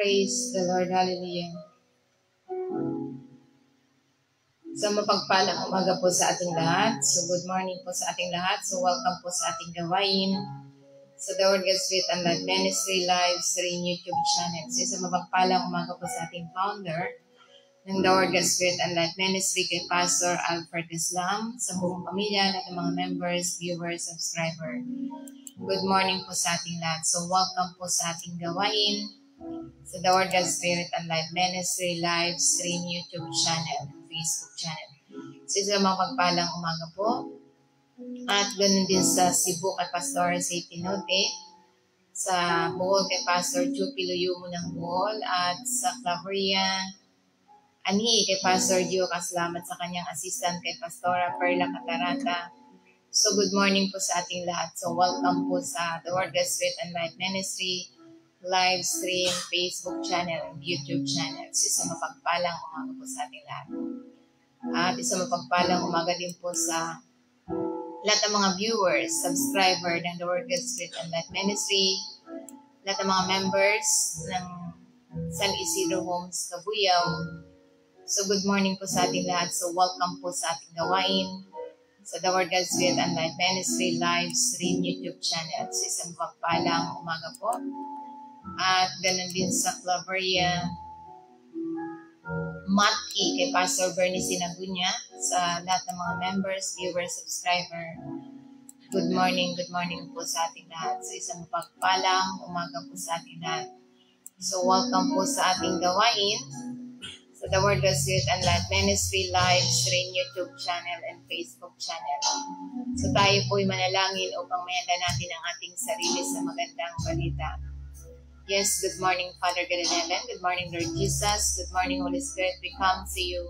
Praise the Lord. Hallelujah. So mapagpalang umaga po sa ating lahat. So good morning po sa ating lahat. So welcome po sa ating gawain. So the Word God's Faith and Life Ministry live stream YouTube channel. So mapagpalang umaga po sa ating founder ng The Word God's Faith and Life Ministry kay Pastor Alfred Islam, sa buong pamilya at mga members, viewers, subscriber. Good morning po sa ating lahat. So welcome po sa ating gawain. So the Word God's Spirit and Life Ministry live stream YouTube channel, Facebook channel. So sa mga pagpalang umaga po. At ganoon din sa Cebu kay Pastor Say Pinote, sa Bohol kay Pastor Chupi Luyumo ng Bohol, at sa Claveria, Ani kay Pastor Gio Kasalamat sa kanyang assistant kay Pastora Perla Catarata. So good morning po sa ating lahat. So welcome po sa The Word God's Faith and Life Ministry live stream, Facebook channel, and YouTube channel. So isang mapagpalang umaga po sa ating lahat. At isang mapagpalang umaga din po sa lahat ng mga viewers, subscriber ng The Word God's Faith and Life Ministry, lahat ng mga members ng San Isidro Homes Cabuyao. So good morning po sa ating lahat. So welcome po sa ating gawain sa The Word God's Faith and Life Ministry live stream YouTube channel. So isang mapagpalang umaga po. At ganun din sa Claveria, Matki kay Pastor Bernie Sinagunya, sa lahat ng mga members, viewers, subscriber. Good morning po sa ating lahat. So isang mapagpalang umaga po sa ating lahat. So welcome po sa ating gawain sa The Word God's Faith and Life Ministry live stream YouTube channel and Facebook channel. So tayo po'y manalangin upang mayanda natin ang ating sarili sa magandang balita. Yes, good morning, Father God in heaven. Good morning, Lord Jesus. Good morning, Holy Spirit. We come to you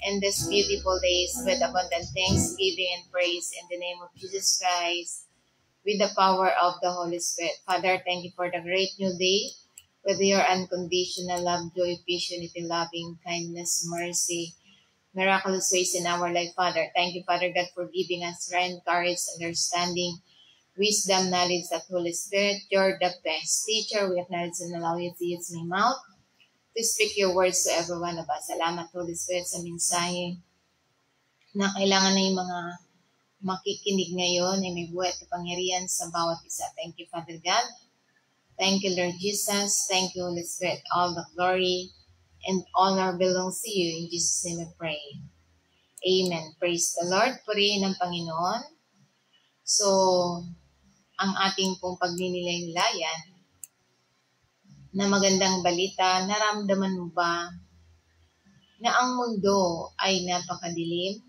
in this beautiful days with abundant thanksgiving and praise in the name of Jesus Christ, with the power of the Holy Spirit. Father, thank you for the great new day, with your unconditional love, joy, peace, unity, loving kindness, mercy, miraculous ways in our life, Father. Thank you, Father God, for giving us strength, courage, understanding, wisdom, knowledge, that Holy Spirit. You're the best teacher. We acknowledge and allow you to use my mouth to speak your words to every one of us. Salamat, Holy Spirit, sa mensahe na kailangan na yung mga makikinig ngayon ay may buhay at kapangyarihan sa bawat isa. Thank you, Father God. Thank you, Lord Jesus. Thank you, Holy Spirit. All the glory and honor belongs to you. In Jesus' name we pray. Amen. Praise the Lord. Purihin ng Panginoon. So, ang ating pong pagninilay-nilayan na magandang balita, naramdaman mo ba na ang mundo ay napakadilim,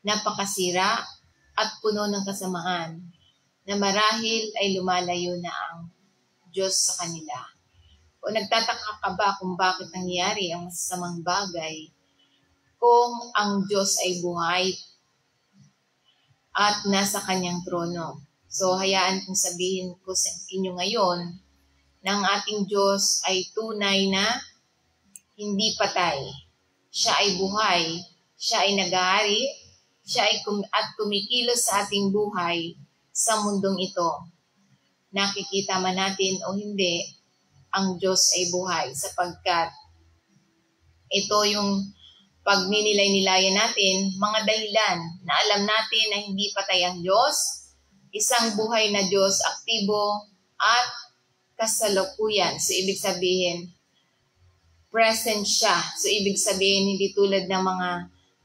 napakasira at puno ng kasamaan, na marahil ay lumalayo na ang Diyos sa kanila? O nagtataka ka ba kung bakit nangyari ang masasamang bagay kung ang Diyos ay buhay at nasa kanyang trono? So, hayaan kong sabihin ko sa inyo ngayon na ang ating Diyos ay tunay na hindi patay. Siya ay buhay, siya ay nag-aari, siya ay kumikilos sa ating buhay sa mundong ito. Nakikita man natin o hindi, ang Diyos ay buhay sapagkat ito yung pagninilay-nilayan natin, mga dahilan na alam natin na hindi patay ang Diyos, isang buhay na Diyos, aktibo at kasalukuyan. So, ibig sabihin, present siya. So, ibig sabihin, hindi tulad ng mga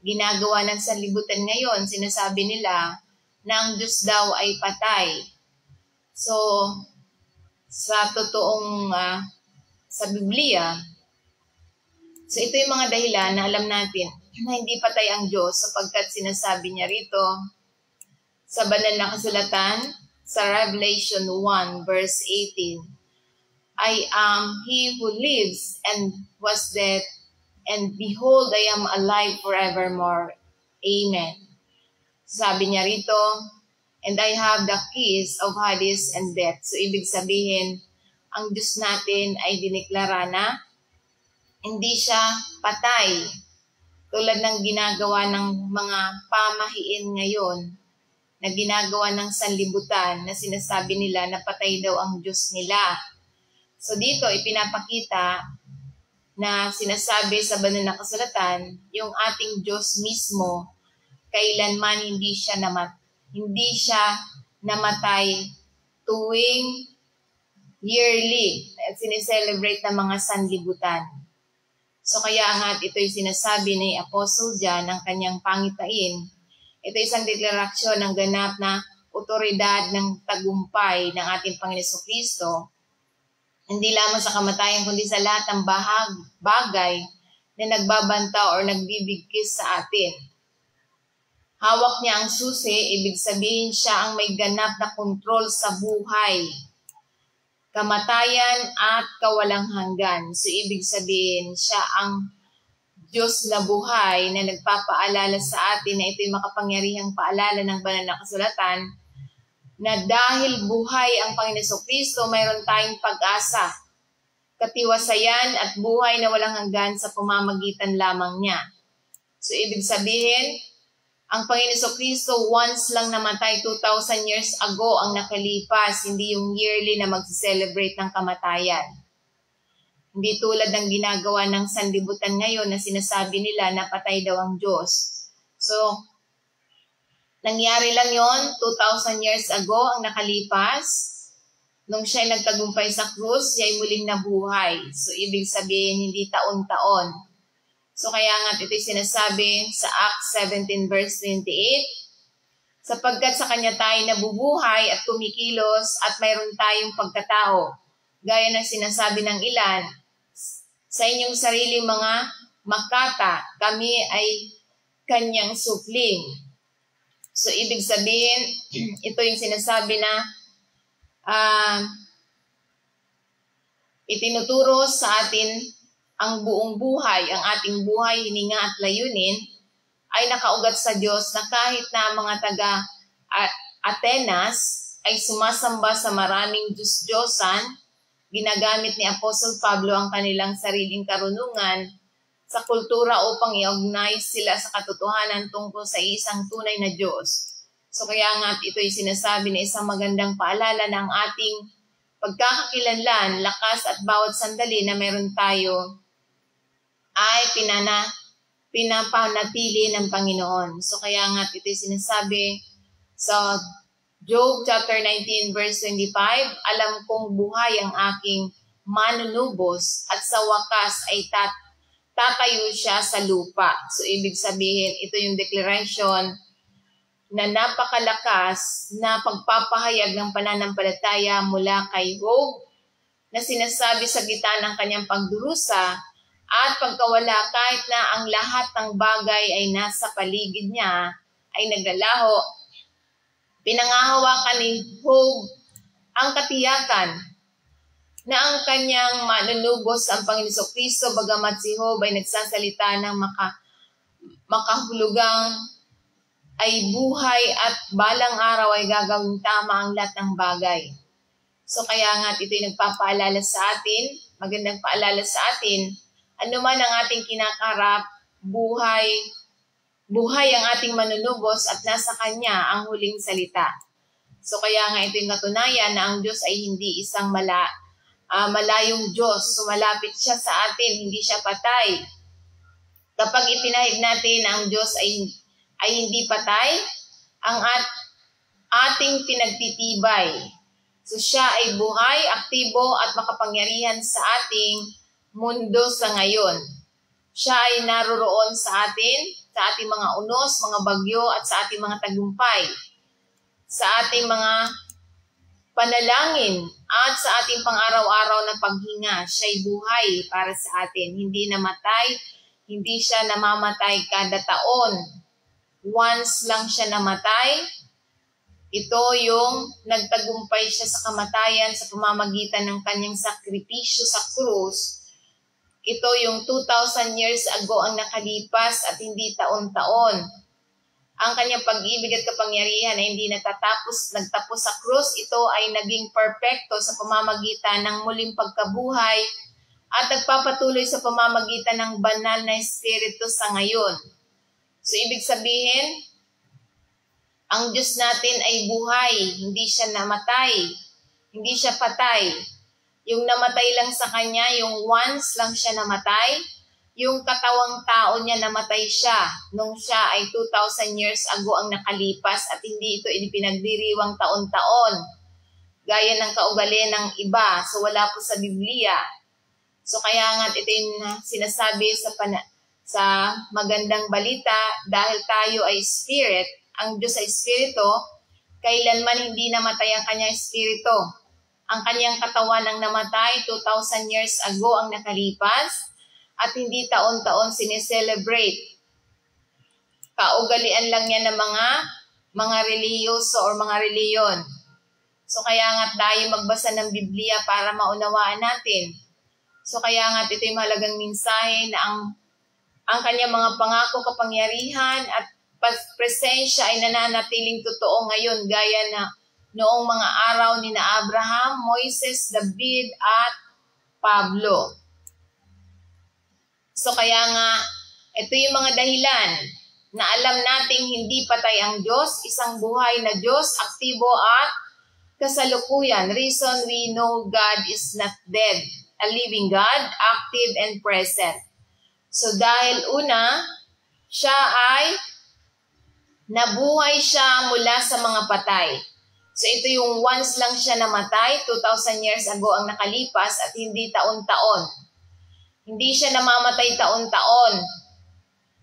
ginagawa ng sanlibutan ngayon, sinasabi nila na ang Diyos daw ay patay. So, sa totoong, sa Biblia, so ito yung mga dahilan na alam natin na hindi patay ang Diyos sapagkat sinasabi niya rito sa banal na kasulatan sa Revelation 1 verse 18, I am he who lives and was dead, and behold, I am alive forevermore. Amen. Sabi niya rito, and I have the keys of Hades and death. So ibig sabihin, ang Diyos natin ay diniklara na hindi siya patay. Tulad ng ginagawa ng mga pamahiin ngayon, na ginagawa ng sanlibutan, na sinasabi nila na patay daw ang Diyos nila. So dito, ipinapakita na sinasabi sa banal na kasulatan, yung ating Diyos mismo, kailanman hindi siya namatay tuwing yearly at sineselebrate ng mga sanlibutan. So kaya nga ito'y sinasabi ni Apostle John ng kanyang pangitain. Ito isang deklarasyon ng ganap na otoridad ng tagumpay ng ating Panginoon Kristo, hindi lamang sa kamatayan kundi sa lahat ng bagay na nagbabanta o nagbibigkis sa atin. Hawak niya ang susi, ibig sabihin siya ang may ganap na kontrol sa buhay, kamatayan at kawalang hanggan. So ibig sabihin siya ang Diyos na buhay na nagpapaalala sa atin na ito'y makapangyarihang paalala ng banal na kasulatan na dahil buhay ang Panginoon Kristo, mayroon tayong pag-asa, katiwasayan at buhay na walang hanggan sa pamamagitan lamang niya. So ibig sabihin, ang Panginoon Kristo once lang namatay 2,000 years ago ang nakalipas, hindi yung yearly na mag-celebrate ng kamatayan. Hindi tulad ng ginagawa ng sanlibutan ngayon na sinasabi nila na patay daw ang Diyos. So, nangyari lang yon 2,000 years ago ang nakalipas. Nung siya'y nagtagumpay sa krus, siya'y muling nabuhay. So, ibig sabihin, hindi taon-taon. So, kaya nga ito'y sinasabi sa Acts 17 verse 28, sapagkat sa Kanya tayo nabubuhay at kumikilos at mayroon tayong pagkatao. Gaya ng sinasabi ng ilan, sa inyong sariling mga makata, kami ay Kanyang supling. So, ibig sabihin, ito yung sinasabi na itinuturo sa atin ang buong buhay, ang ating buhay, hininga at layunin, ay nakaugat sa Diyos na kahit na mga taga Atenas ay sumasamba sa maraming Diyos-Diyosan, ginagamit ni Apostle Pablo ang kanilang sariling karunungan sa kultura upang i-organize sila sa katotohanan tungkol sa isang tunay na Diyos. So kaya nga ito'y sinasabi na isang magandang paalala ng ating pagkakakilanlan, lakas at bawat sandali na meron tayo ay pinapanatili ng Panginoon. So kaya nga ito'y sinasabi sa Job chapter 19 verse 25, alam kong buhay ang aking manunubos at sa wakas ay tatayo siya sa lupa. So ibig sabihin, ito yung declaration na napakalakas na pagpapahayag ng pananampalataya mula kay Job na sinasabi sa gitna ng kanyang pagdurusa at pagkawala kahit na ang lahat ng bagay ay nasa paligid niya ay naglalaho. Pinangahawakan ni Job ang katiyakan na ang kanyang manunubos ang Panginoon Kristo bagamat si Job ay nagsasalita ng makahulugang ay buhay at balang araw ay gagawin tama ang lahat ng bagay. So kaya nga ito'y nagpapaalala sa atin, magandang paalala sa atin, ano man ang ating kinakarap, buhay ang ating manunubos at nasa Kanya ang huling salita. So kaya nga ito'y katunayan na ang Diyos ay hindi isang malayong Diyos. So malapit siya sa atin, hindi siya patay. Kapag ipinahid natin na ang Diyos ay hindi patay, ang ating pinagtitibay. So siya ay buhay, aktibo at makapangyarihan sa ating mundo sa ngayon. Siya ay naroroon sa atin, sa ating mga unos, mga bagyo at sa ating mga tagumpay, sa ating mga panalangin at sa ating pang-araw-araw na paghinga. Siya ay buhay para sa atin, hindi namatay, hindi siya namamatay kada taon. Once lang siya namatay, ito yung nagtagumpay siya sa kamatayan sa pamamagitan ng kanyang sakripisyo sa krus. Ito yung 2,000 years ago ang nakalipas at hindi taon-taon. Ang kanyang pag-ibig at kapangyarihan ay hindi nagtapos sa krus. Ito ay naging perfecto sa pamamagitan ng muling pagkabuhay at nagpapatuloy sa pamamagitan ng banal na Espiritu sa ngayon. So, ibig sabihin, ang Diyos natin ay buhay, hindi siya namatay, hindi siya patay. Yung namatay lang sa kanya, yung once lang siya namatay, yung katawang tao niya namatay siya nung siya ay 2,000 years ago ang nakalipas at hindi ito pinagdiriwang taon-taon gaya ng kaugalian ng iba. So wala po sa Biblia. So kaya nga ito yung sinasabi sa magandang balita, dahil tayo ay spirit, ang Diyos ay espiritu, kailanman hindi namatay ang kanyang espiritu. Ang kanyang katawan ang namatay 2,000 years ago ang nakalipas at hindi taon-taon sineselebrate. Kaugalian lang yan ng mga reliyoso or mga reliyon. So kaya nga tayo magbasa ng Biblia para maunawaan natin. So kaya nga ito yung mahalagang mensahe na ang kanyang mga pangako, kapangyarihan at presensya ay nananatiling totoo ngayon gaya na noong mga araw ni na Abraham, Moises, David at Pablo. So kaya nga, ito yung mga dahilan na alam nating hindi patay ang Diyos, isang buhay na Diyos, aktibo at kasalukuyan. Reason we know God is not dead, a living God, active and present. So dahil una, siya ay nabuhay siya mula sa mga patay. So ito yung once lang siya namatay, 2,000 years ago ang nakalipas at hindi taon-taon. Hindi siya namamatay taon-taon.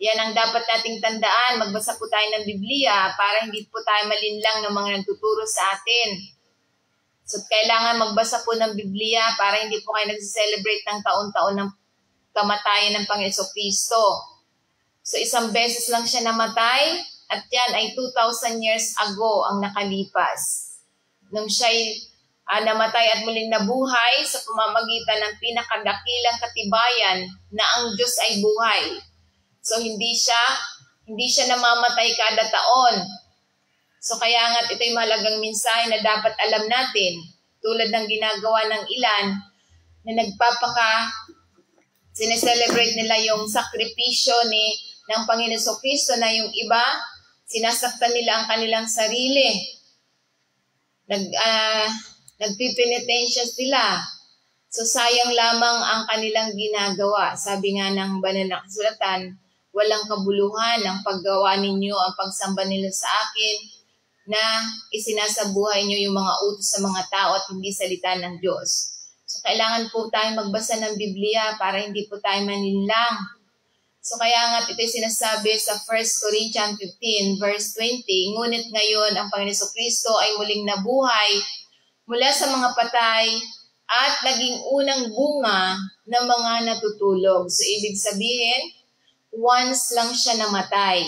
Yan ang dapat nating tandaan. Magbasa po tayo ng Biblia para hindi po tayo malinlang ng mga nagtuturo sa atin. So kailangan magbasa po ng Biblia para hindi po kayo nag-celebrate ng taon-taon ng kamatayan ng Panginoon Kristo. So isang beses lang siya namatay at yan ay 2,000 years ago ang nakalipas. Nung siya'y namatay at muling nabuhay sa pamamagitan ng pinakadakilang katibayan na ang Diyos ay buhay. So hindi siya namamatay kada taon. So kaya nga ito'y mahalagang mensahe na dapat alam natin, tulad ng ginagawa ng ilan na sineselebrate nila yung sakripisyo ng Panginoon Kristo na yung iba, sinasaktan nila ang kanilang sarili. Nagpipenitensya sila. So sayang lamang ang kanilang ginagawa. Sabi nga ng banal na kasulatan, walang kabuluhan ang paggawa ninyo, ang pagsamba nila sa akin, na isinasabuhay nyo yung mga utos sa mga tao at hindi salita ng Diyos. So kailangan po tayo magbasa ng Biblia para hindi po tayo maninlang. So kaya nga ito'y sinasabi sa 1 Corinthians 15 verse 20, ngunit ngayon ang Panginoon Kristo ay muling nabuhay mula sa mga patay at naging unang bunga ng mga natutulog. So ibig sabihin, once lang siya namatay.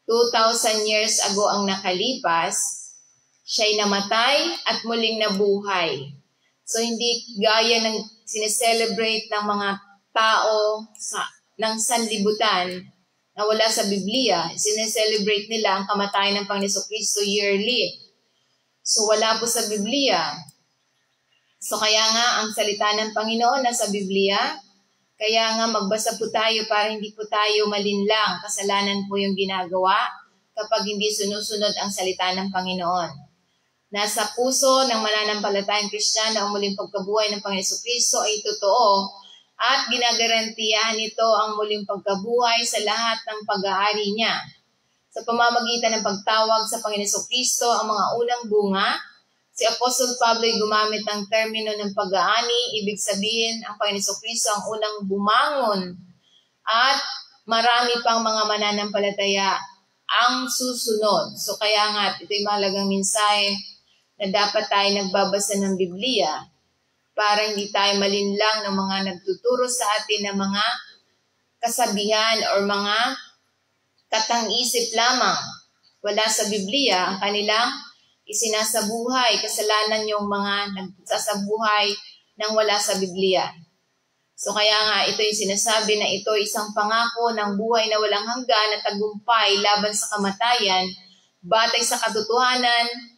2,000 years ago ang nakalipas, siya'y namatay at muling nabuhay. So hindi gaya ng sineselebrate ng mga tao ng sanlibutan na wala sa Biblia, sineselebrate nila ang kamatayan ng Panginoon Kristo yearly. So wala po sa Biblia. So kaya nga ang salita ng Panginoon nasa Biblia, kaya nga magbasa po tayo para hindi po tayo malinlang. Kasalanan po yung ginagawa kapag hindi sinusunod ang salita ng Panginoon. Nasa puso ng mananampalatayang Kristiyano ang muling pagkabuhay ng Panginoon Kristo ay totoo at ginagarantiyahan nito ang muling pagkabuhay sa lahat ng pag-aari niya. Sa pamamagitan ng pagtawag sa Panginoon Kristo ang mga unang bunga, si Apostol Pablo ay gumamit ng termino ng pag-aani, ibig sabihin ang Panginoon Kristo ang unang bumangon at marami pang mga mananampalataya ang susunod. So kaya nga ito'y mahalagang mensahe na dapat tayo nagbabasa ng Biblia para hindi tayo malinlang ng mga nagtuturo sa atin ng mga kasabihan o mga katang-isip lamang. Wala sa Biblia, ang kanilang isinasabuhay. Kasalanan yung mga nagsasabuhay ng wala sa Biblia. So kaya nga ito yung sinasabi na ito isang pangako ng buhay na walang hanggan at tagumpay laban sa kamatayan, batay sa katotohanan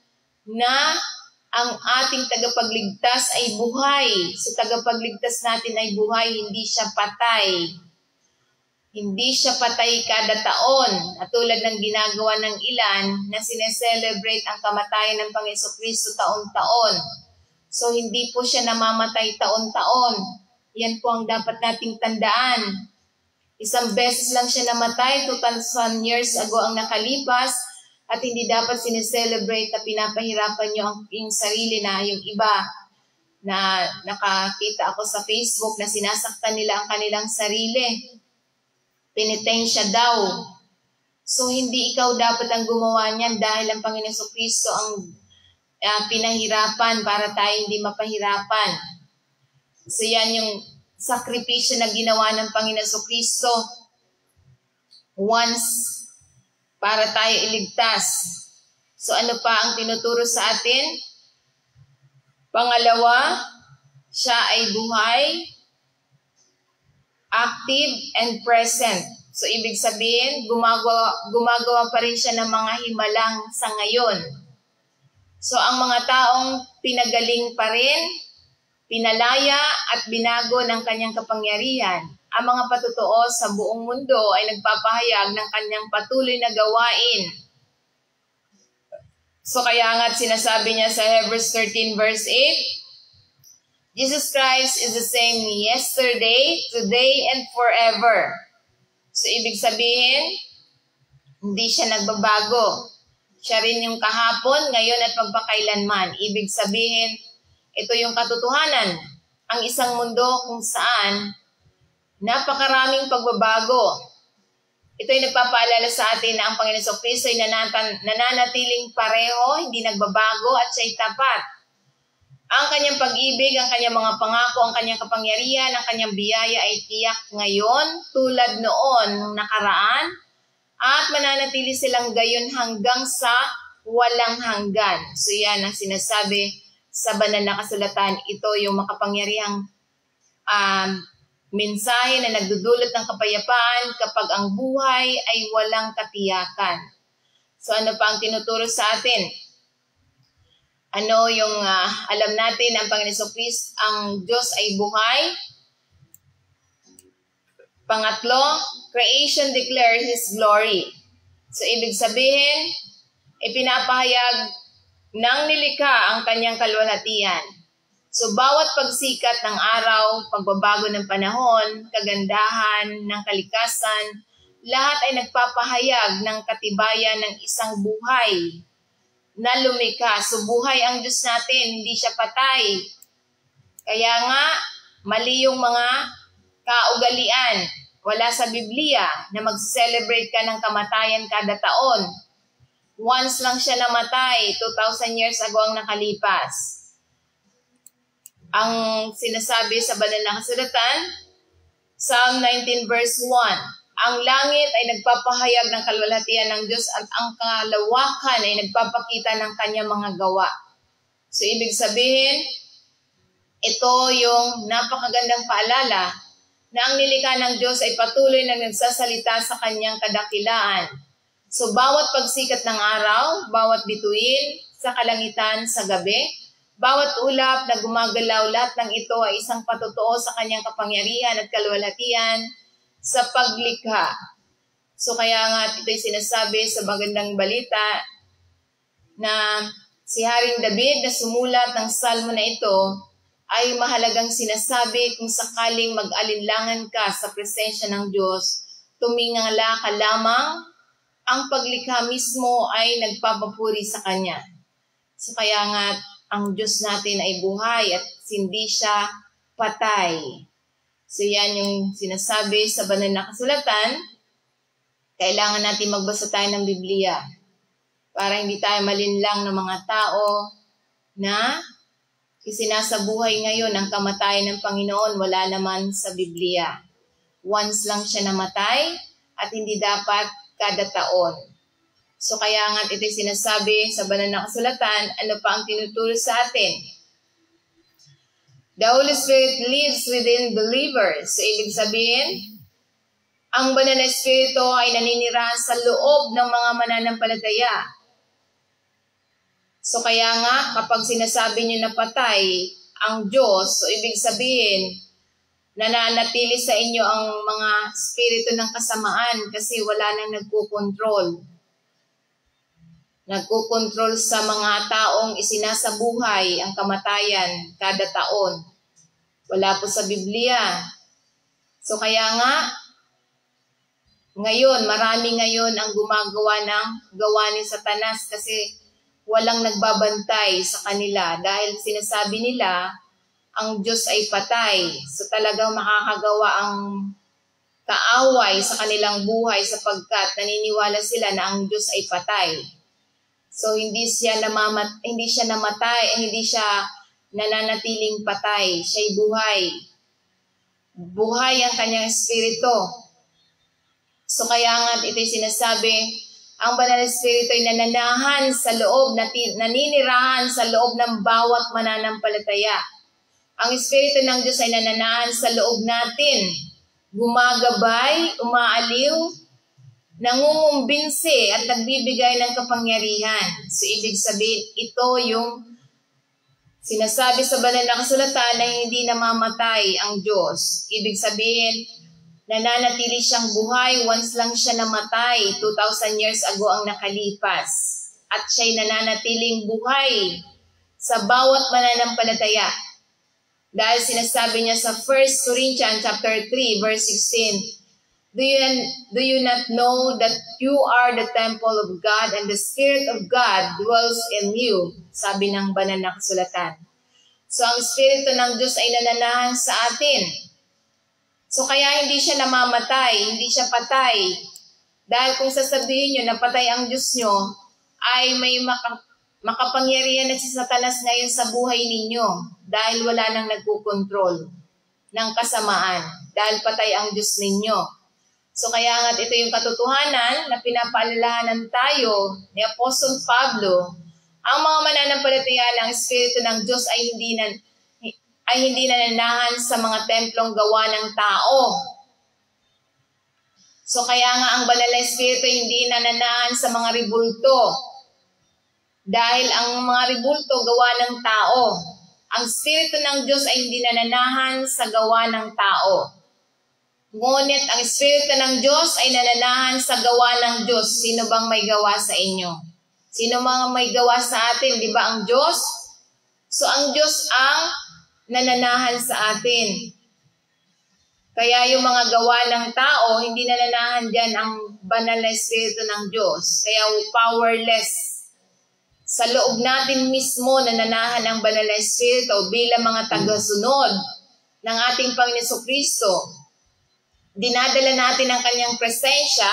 na ang ating tagapagligtas ay buhay. So tagapagligtas natin ay buhay, hindi siya patay. Hindi siya patay kada taon, at tulad ng ginagawa ng ilan na sineselebrate ang kamatayan ng Panginoon Kristo taon-taon. So, hindi po siya namamatay taon-taon. Yan po ang dapat nating tandaan. Isang beses lang siya namatay, 2,000 years ago ang nakalipas, at hindi dapat sineselebrate na pinapahirapan nyo ang yung sarili na yung iba na nakakita ako sa Facebook na sinasaktan nila ang kanilang sarili. Penitensya daw. So, hindi ikaw dapat ang gumawa niyan dahil ang Panginoon Jesucristo ang pinahirapan para tayo hindi mapahirapan. So, yan yung sakripisyo na ginawa ng Panginoon Jesucristo once para tayo iligtas. So, ano pa ang tinuturo sa atin? Pangalawa, siya ay buhay, active, and present. So, ibig sabihin, gumagawa pa rin siya ng mga himalang sa ngayon. So, ang mga taong pinagaling pa rin, pinalaya at binago ng kanyang kapangyarihan. Ang mga patotoo sa buong mundo ay nagpapahayag ng kanyang patuloy na gawain. So, kaya nga't sinasabi niya sa Hebrews 13 verse 8, Jesus Christ is the same yesterday, today, and forever. So, ibig sabihin, hindi siya nagbabago. Siya rin yung kahapon, ngayon, at magpakailanman. Ibig sabihin, ito yung katotohanan. Ang isang mundo kung saan napakaraming pagbabago. Ito ay nagpapaalala sa atin na ang Panginoon Jesucristo ay nananatiling pareho, hindi nagbabago, at siya'y tapat. Ang kanyang pag-ibig, ang kanyang mga pangako, ang kanyang kapangyarihan, ang kanyang biyaya ay tiyak ngayon tulad noon nung nakaraan at mananatili silang gayon hanggang sa walang hanggan. So yan ang sinasabi sa banal na kasulatan. Ito yung makapangyarihang mensahe na nagdudulot ng kapayapaan kapag ang buhay ay walang katiyakan. So ano pa ang tinuturo sa atin? Ano yung alam natin ang Panginoon Jesucristo, ang Diyos ay buhay. Pangatlo, creation declares His glory. So ibig sabihin, ipinapahayag ng nilikha ang kanyang kalwalhatian. So bawat pagsikat ng araw, pagbabago ng panahon, kagandahan ng kalikasan, lahat ay nagpapahayag ng katibayan ng isang buhay na lumikha. So buhay ang Diyos natin, hindi siya patay. Kaya nga, mali yung mga kaugalian. Wala sa Biblia na mag-celebrate ka ng kamatayan kada taon. Once lang siya namatay, 2,000 years ago ang nakalipas. Ang sinasabi sa banal na kasulatan, Psalm 19 verse 1, ang langit ay nagpapahayag ng kalwalhatian ng Diyos at ang kalawakan ay nagpapakita ng kanyang mga gawa. So, ibig sabihin, ito yung napakagandang paalala na ang nilikha ng Diyos ay patuloy na nagsasalita sa kanyang kadakilaan. So, bawat pagsikat ng araw, bawat bituin sa kalangitan sa gabi, bawat ulap na gumagalaw, lahat ng ito ay isang patotoo sa kanyang kapangyarihan at kalwalhatian sa paglikha. So kaya nga ito'y sinasabi sa magandang balita na si Haring David na sumulat ng salmo na ito ay mahalagang sinasabi kung sakaling mag-alinlangan ka sa presensya ng Diyos, tumingala ka lamang, ang paglikha mismo ay nagpapapuri sa Kanya. So kaya nga ang Diyos natin ay buhay at hindi siya patay. So yan yung sinasabi sa banal na kasulatan. Kailangan natin magbasa tayo ng Biblia para hindi tayo malinlang ng mga tao na isinasabuhay ngayon ang kamatayan ng Panginoon. Wala naman sa Biblia. Once lang siya namatay at hindi dapat kada taon. So kaya nga ito'y sinasabi sa banal na kasulatan, ano pa ang tinuturo sa atin? The Holy Spirit lives within believers. So, ibig sabihin, ang banal na Espiritu ay naninirahan sa loob ng mga mananampalataya. So, kaya nga, kapag sinasabi niyo na patay ang Diyos, so ibig sabihin, nananatili sa inyo ang mga spirito ng kasamaan kasi wala nang nagkukontrol. Nagkukontrol sa mga taong isinasabuhay ang kamatayan kada taon. Wala po sa Biblia. So kaya nga, ngayon, marami ngayon ang gumagawa ng gawa ni Satanas kasi walang nagbabantay sa kanila dahil sinasabi nila ang Diyos ay patay. So talagang makakagawa ang kaaway sa kanilang buhay sapagkat naniniwala sila na ang Diyos ay patay. So hindi siya namatay, hindi siya nananatiling patay, siya'y buhay. Buhay ang kanyang espiritu. So kaya nga ito'y sinasabi, ang banal na espiritu ay naninirahan sa loob ng bawat mananampalataya. Ang espiritu ng Diyos ay nananahan sa loob natin, gumagabay, umaaliw, nangungumbinsi at nagbibigay ng kapangyarihan. So, ibig sabihin, ito yung sinasabi sa banal na kasulatan na hindi namamatay ang Diyos. Ibig sabihin, nananatili siyang buhay once lang siya namatay. 2,000 years ago ang nakalipas. At siya'y nananatiling buhay sa bawat mananampalataya. Dahil sinasabi niya sa 1 Corinthians chapter 3, verse 16, Do you not know that you are the temple of God and the Spirit of God dwells in you? Sabi ng banal na kasulatan. So ang Espiritu ng Diyos ay nananahan sa atin. So kaya hindi siya namamatay, hindi siya patay. Dahil kung sasabihin nyo na patay ang Diyos nyo, ay may makapangyarihan na si Satanas ngayon sa buhay ninyo. Dahil wala nang nagkukontrol ng kasamaan. Dahil patay ang Diyos ninyo. So kaya nga ito yung katotohanan na pinapaalalahanan tayo ni Apostol Pablo. Ang mga mananampalataya ng Espiritu ng Diyos ay hindi nananahan sa mga templong gawa ng tao. So kaya nga ang banal na Espiritu hindi nananahan sa mga ribulto. Dahil ang mga ribulto gawa ng tao. Ang Espiritu ng Diyos ay hindi nananahan sa gawa ng tao. Ngunit ang Espiritu ng Diyos ay nananahan sa gawa ng Diyos. Sino bang may gawa sa inyo? Sino mga may gawa sa atin? Di ba ang Diyos? So ang Diyos ang nananahan sa atin. Kaya yung mga gawa ng tao, hindi nananahan dyan ang banal na Espiritu ng Diyos. Kaya powerless. Sa loob natin mismo nananahan ang banal na Espiritu bilang mga tagasunod ng ating Panginoon Jesucristo. Dinadala natin ang kanyang presensya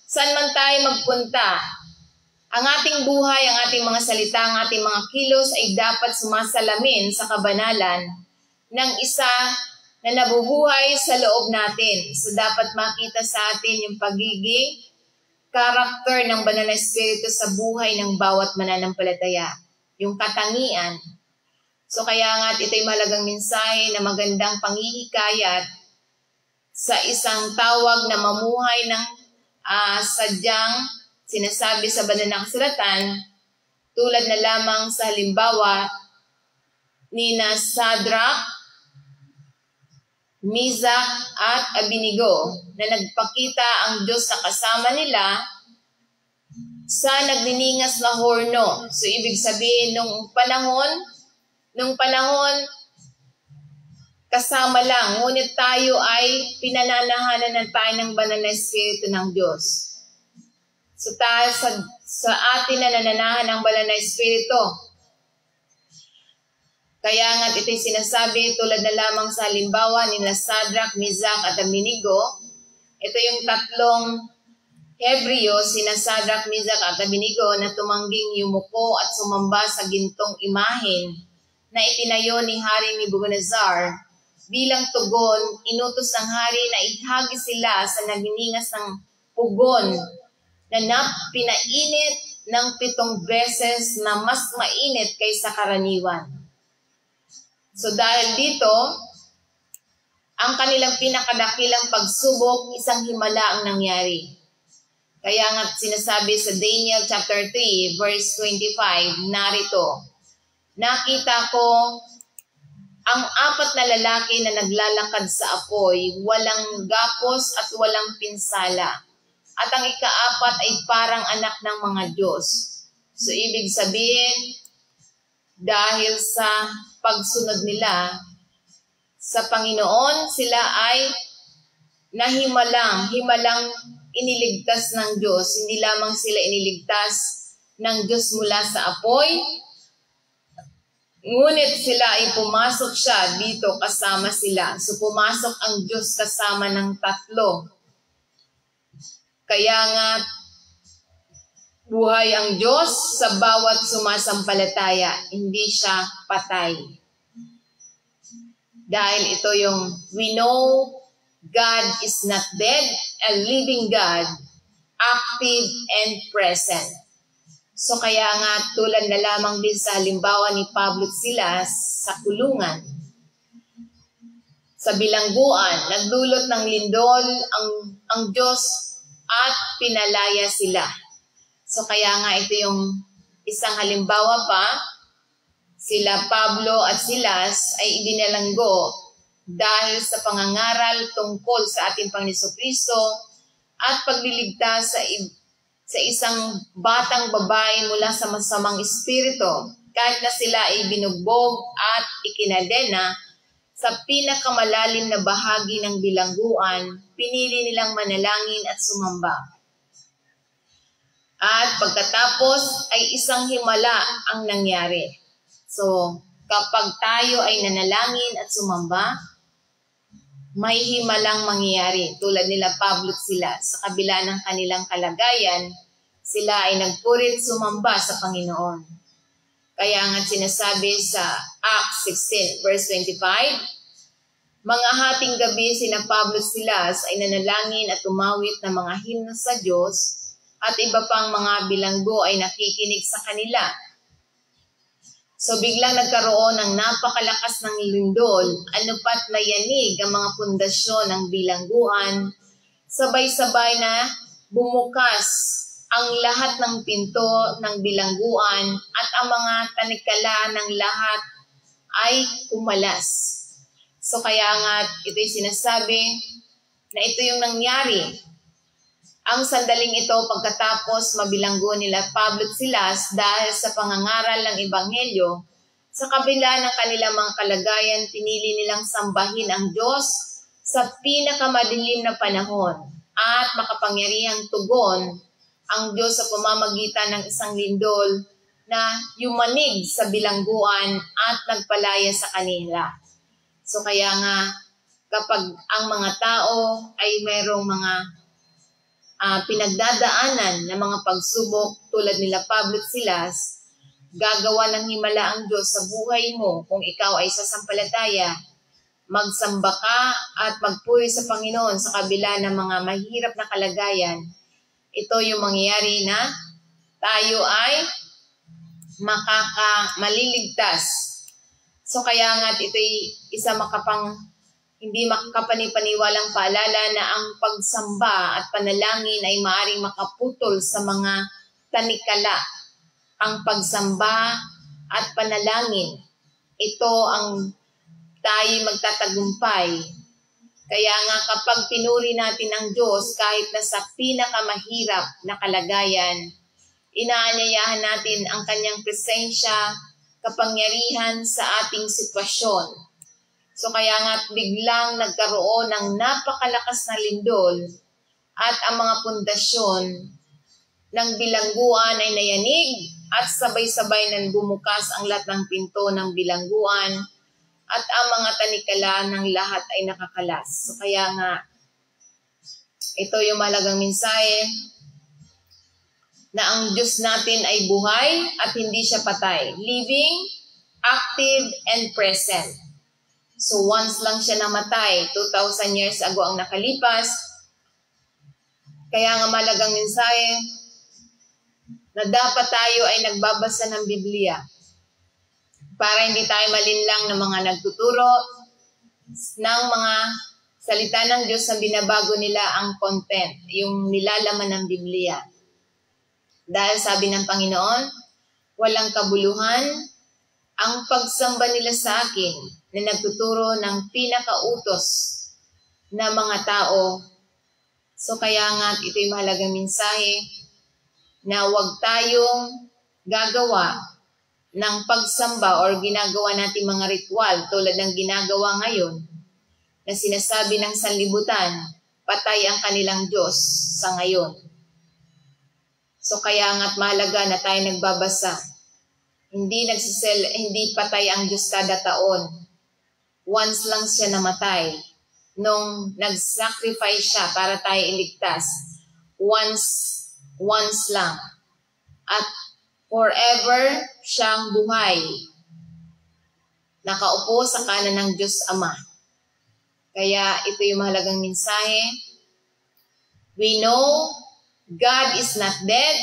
saan man tayo magpunta. Ang ating buhay, ang ating mga salita, ang ating mga kilos ay dapat sumasalamin sa kabanalan ng isa na nabubuhay sa loob natin. So dapat makita sa atin yung pagiging karakter ng banal na Espiritu sa buhay ng bawat mananampalataya. Yung katangian. So kaya nga ito'y malagang mensahe na magandang panghihikayat sa isang tawag na mamuhay ng sadyang sinasabi sa banal na kasulatan, tulad na lamang sa halimbawa ni Shadrach, Meshach at Abednego na nagpakita ang Diyos sa kasama nila sa nagniningas na horno. So ibig sabihin nung panahon kasama lang, ngunit tayo ay pinananahanan ng tayo ng banal na Espiritu ng Diyos. So tayo sa atin na nananahan ng banal na Espiritu. Kaya nga ito'y sinasabi tulad na lamang sa halimbawa ni Shadrach, Meshach at Abednego. Ito yung tatlong Hebreo, sina Shadrach, Meshach at Abednego na tumangging yumuko at sumamba sa gintong imahen na itinayo ni Haring Nebuchadnezzar. Bilang tugon, inutos ng hari na ihagi sila sa nagningas ng pugon na pinainit ng 7 beses na mas mainit kaysa karaniwan. So dahil dito, ang kanilang pinakadakilang pagsubok, isang himala ang nangyari. Kaya nga sinasabi sa Daniel chapter 3, verse 25, narito, nakita ko ang 4 na lalaki na naglalakad sa apoy, walang gapos at walang pinsala. At ang ika-4 ay parang anak ng mga Diyos. So, ibig sabihin, dahil sa pagsunod nila sa Panginoon, sila ay himalang iniligtas ng Diyos. Hindi lamang sila iniligtas ng Diyos mula sa apoy, ngunit sila ay pumasok siya dito kasama sila. So pumasok ang Diyos kasama ng tatlo. Kaya nga, buhay ang Diyos sa bawat sumasampalataya. Hindi siya patay. Dahil ito yung, we know God is not dead, a living God, active and present. So kaya nga tulad na lamang din sa halimbawa ni Pablo at Silas sa kulungan, sa bilangguan, nagdulot ng lindol ang Diyos at pinalaya sila. So kaya nga ito yung isang halimbawa pa, sila Pablo at Silas ay ibinalanggo dahil sa pangangaral tungkol sa ating Panginoon Kristo at pagliligtas sa isang batang babae mula sa masamang espiritu, kahit na sila ay binugbog at ikinadena sa pinakamalalim na bahagi ng bilangguan, pinili nilang manalangin at sumamba. At pagkatapos ay isang himala ang nangyari. So, kapag tayo ay nanalangin at sumamba, may himalang mangyayari. Tulad nila Pablo at Silas, sa kabila ng kanilang kalagayan, sila ay nagpurit sumamba sa Panginoon. Kaya nga sinasabi sa Acts 16 verse 25, mga hating gabi sina Pablo at Silas ay nanalangin at tumawit ng mga himno sa Diyos at iba pang mga bilanggo ay nakikinig sa kanila. So biglang nagkaroon ng napakalakas ng lindol, anupat na yanig ang mga pundasyon ng bilangguan, sabay-sabay na bumukas ang lahat ng pinto ng bilangguan at ang mga tanikala ng lahat ay umalas. So kaya nga ito'y sinasabi na ito yung nangyari. Ang sandaling ito pagkatapos mabilanggo nila Pablo at Silas dahil sa pangangaral ng Ebanghelyo, sa kabila ng kanilang mga kalagayan, pinili nilang sambahin ang Diyos sa pinakamadilim na panahon at makapangyarihang tugon ang Diyos sa pamamagitan ng isang lindol na yumanig sa bilangguan at nagpalaya sa kanila. So kaya nga, kapag ang mga tao ay mayroong mga pinagdadaanan ng mga pagsubok tulad nila Pablo at Silas, gagawa ng himala ang Diyos sa buhay mo kung ikaw ay sasampalataya. Magsamba ka at magpuri sa Panginoon sa kabila ng mga mahirap na kalagayan. Ito yung mangyayari na tayo ay maliligtas. So kaya nga ito'y isa hindi makakapanipaniwalang paalala na ang pagsamba at panalangin ay maaaring makaputol sa mga tanikala. Ang pagsamba at panalangin, ito ang tayo magtatagumpay. Kaya nga kapag pinuri natin ang Diyos kahit na sa pinakamahirap na kalagayan, inaanyayahan natin ang kanyang presensya, kapangyarihan sa ating sitwasyon. So kaya nga biglang nagkaroon ng napakalakas na lindol at ang mga pundasyon ng bilangguan ay nayanig at sabay-sabay nang bumukas ang lahat ng pinto ng bilangguan at ang mga tanikala ng lahat ay nakakalas. So kaya nga ito yung mahalagang mensahe na ang Diyos natin ay buhay at hindi siya patay. Living, active, and present. So once lang siya namatay, 2,000 years ago ang nakalipas. Kaya nga malagang mensahe na dapat tayo ay nagbabasa ng Biblia para hindi tayo malinlang ng mga nagtuturo ng mga salita ng Diyos na binabago nila ang content, yung nilalaman ng Biblia. Dahil sabi ng Panginoon, walang kabuluhan ang pagsamba nila sa akin na nagtuturo ng pinakautos na mga tao. So kaya nga ito'y mahalagang mensahe na huwag tayong gagawa ng pagsamba or ginagawa natin mga ritual tulad ng ginagawa ngayon na sinasabi ng sanlibutan, patay ang kanilang Diyos sa ngayon. So kaya nga't mahalaga na tayo nagbabasa. Hindi patay ang Diyos kada taon. Once lang siya namatay. Nung nag-sacrifice siya para tayo iligtas. Once lang. At forever siyang buhay. Nakaupo sa kanan ng Diyos Ama. Kaya ito yung mahalagang mensahe. We know God is not dead,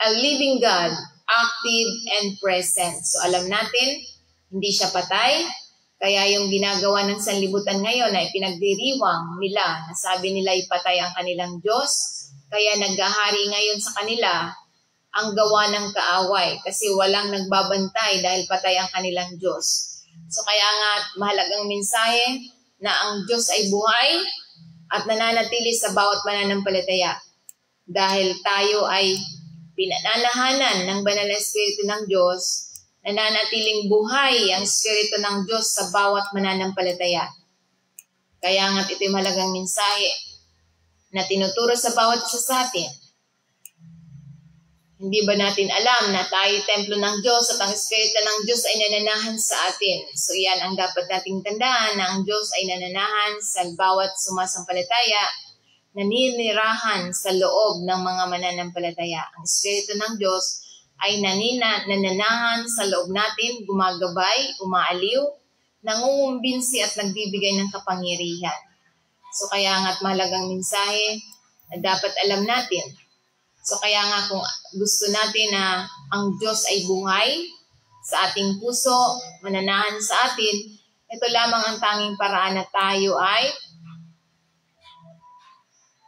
a living God, active and present. So alam natin, hindi siya patay. Kaya yung ginagawa ng sanlibutan ngayon ay pinagdiriwang nila. Nasabi nila ipatay ang kanilang Diyos. Kaya naghahari ngayon sa kanila ang gawa ng kaaway. Kasi walang nagbabantay dahil patay ang kanilang Diyos. So kaya nga mahalagang mensahe na ang Diyos ay buhay at nananatili sa bawat mananampalataya. Dahil tayo ay pinananahanan ng banal na Espiritu ng Diyos, nananatiling buhay ang Espiritu ng Diyos sa bawat mananampalataya. Kaya nga't ito'y mahalagang mensahe na tinuturo sa bawat isa sa atin. Hindi ba natin alam na tayo templo ng Diyos at ang Espiritu ng Diyos ay nananahan sa atin? So yan ang dapat nating tandaan na ang Diyos ay nananahan sa bawat sumasampalataya, naninirahan sa loob ng mga mananampalataya. Ang Espiritu ng Diyos ay nananahan sa loob natin, gumagabay, umaaliw, nangungumbinsi at nagbibigay ng kapangyarihan. So kaya nga't mahalagang mensahe na dapat alam natin. So kaya nga kung gusto natin na ang Diyos ay buhay sa ating puso, mananahan sa atin, ito lamang ang tanging paraan na tayo ay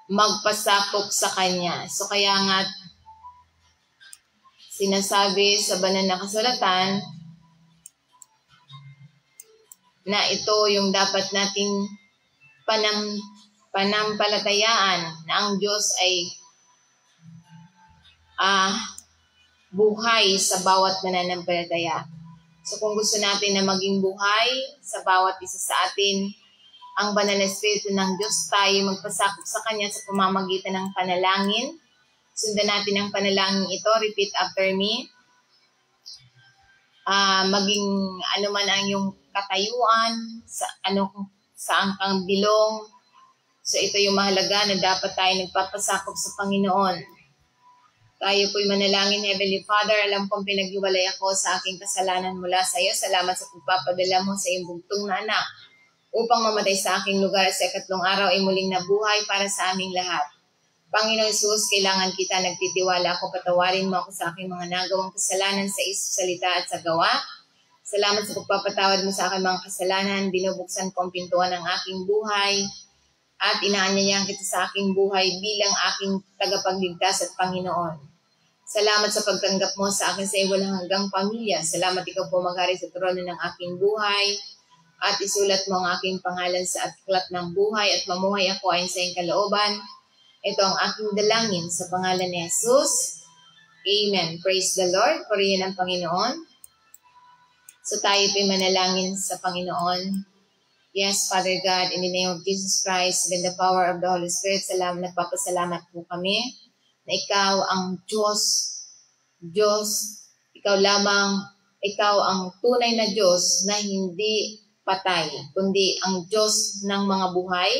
magpasakop sa Kanya. So kaya nga sinasabi sa banal na kasulatan na ito yung dapat nating panampalatayaan na ang Diyos ay buhay sa bawat mananampalataya. So kung gusto natin na maging buhay sa bawat isa sa atin, ang banal na Espiritu ng Diyos, tayo magpasakop sa Kanya sa pamamagitan ng panalangin. Sundan natin ang panalangin ito. Repeat after me. Maging ano man ang yung katayuan, saan kang bilong. So ito yung mahalaga na dapat tayo nagpapasakop sa Panginoon. Tayo po'y manalangin, Heavenly Father, alam kong pinaghiwalay ako sa aking kasalanan mula sa iyo. Salamat sa pagpapadala mo sa iyong bugtong na anak upang mamatay sa aking lugar sa ikatlong araw ay muling nabuhay para sa aming lahat. Panginoon Jesus, kailangan kita, nagtitiwala ako, patawarin mo ako sa aking mga nagawang kasalanan sa isip, salita at sa gawa. Salamat sa pagpapatawad mo sa aking mga kasalanan, binubuksan ko ang pintuan ng aking buhay at inaanyayahan kita sa aking buhay bilang aking tagapagligtas at Panginoon. Salamat sa pagtanggap mo sa akin sa walang hanggang pamilya. Salamat ikaw po maghari sa trono ng aking buhay at isulat mo ang aking pangalan sa aklat ng buhay at mamuhay ako ayon sa iyong kalooban. Ito ang aking dalangin sa pangalan ni Jesus. Amen. Praise the Lord. Purihin ang Panginoon. So tayo po'y manalangin sa Panginoon. Yes, Father God, in the name of Jesus Christ, in the power of the Holy Spirit, nagpapasalamat po kami na ikaw ang Diyos, ikaw lamang, ikaw ang tunay na Diyos na hindi patay, kundi ang Diyos ng mga buhay.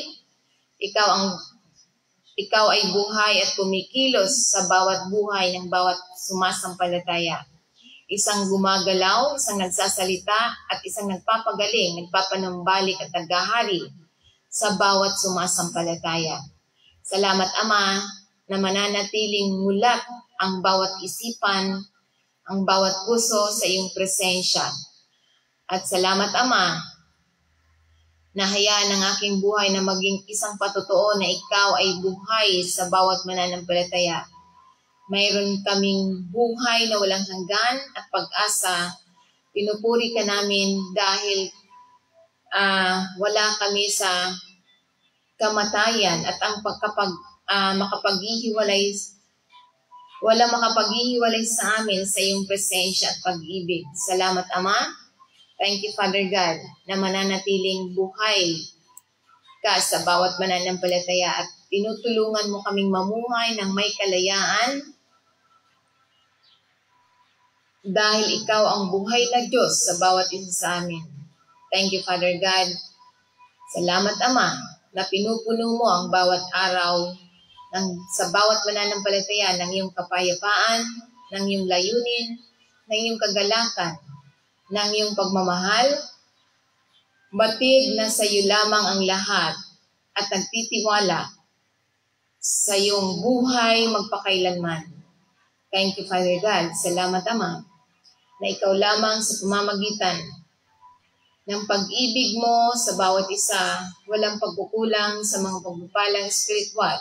Ikaw ay buhay at kumikilos sa bawat buhay ng bawat sumasampalataya. Isang gumagalaw, isang nagsasalita, at isang nagpapagaling, nagpapanumbalik at naghahari sa bawat sumasampalataya. Salamat, Ama, na mananatiling mulat ang bawat isipan, ang bawat puso sa iyong presensya. At salamat, Ama, na hayaan ang aking buhay na maging isang patotoo na ikaw ay buhay sa bawat mananampalataya. Mayroon kaming buhay na walang hanggan at pag-asa. Pinupuri ka namin dahil wala kami sa kamatayan at ang makapaghihiwalay Walang makapaghihiwalay sa amin sa iyong presensya at pag-ibig. Salamat, Ama. Thank you, Father God, na mananatiling buhay ka sa bawat mananampalataya at tinutulungan mo kaming mamuhay ng may kalayaan dahil ikaw ang buhay na Diyos sa bawat isa sa amin. Thank you, Father God. Salamat, Ama, na pinupuno mo ang bawat araw sa bawat mananampalataya ng iyong kapayapaan, ng iyong layunin, ng iyong kagalakan, ng iyong pagmamahal. Batid na sa iyo lamang ang lahat at nagtitiwala sa iyong buhay magpakailanman. Thank you, Father God. Salamat, Ama, na ikaw lamang sa pamamagitan ng pag-ibig mo sa bawat isa, walang pagkukulang sa mga pagpapalang spiritual,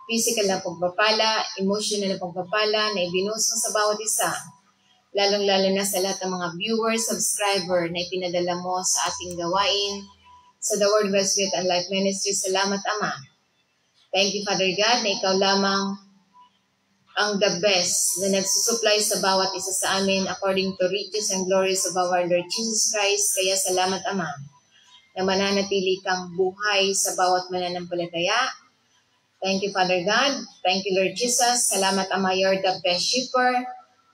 physical na pagpapala, emotional na pagpapala na ibinuso sa bawat isa, lalong-lalo na sa lahat ng mga viewers, subscriber na ipinadala mo sa ating gawain sa The Word, Word, Spirit, and Life Ministry. Salamat, Ama. Thank you, Father God, na ikaw lamang ang the best na nagsusupply sa bawat isa sa amin according to riches and glories of our Lord Jesus Christ. Kaya salamat, Ama, na mananatili kang buhay sa bawat mananampalataya. Thank you, Father God. Thank you, Lord Jesus. Salamat, Ama. You're the best shipper.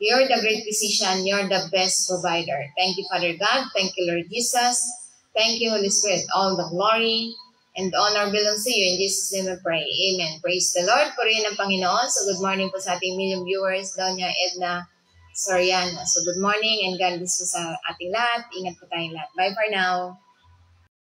You're the great physician. You're the best provider. Thank you, Father God. Thank you, Lord Jesus. Thank you, Holy Spirit. All the glory and honor belongs to you. In Jesus' name we pray. Amen. Praise the Lord. Purihin ang Panginoon. So good morning po sa ating million viewers, Doña Edna Soriano. So good morning and God bless po sa ating lahat. Ingat po tayong lahat. Bye for now.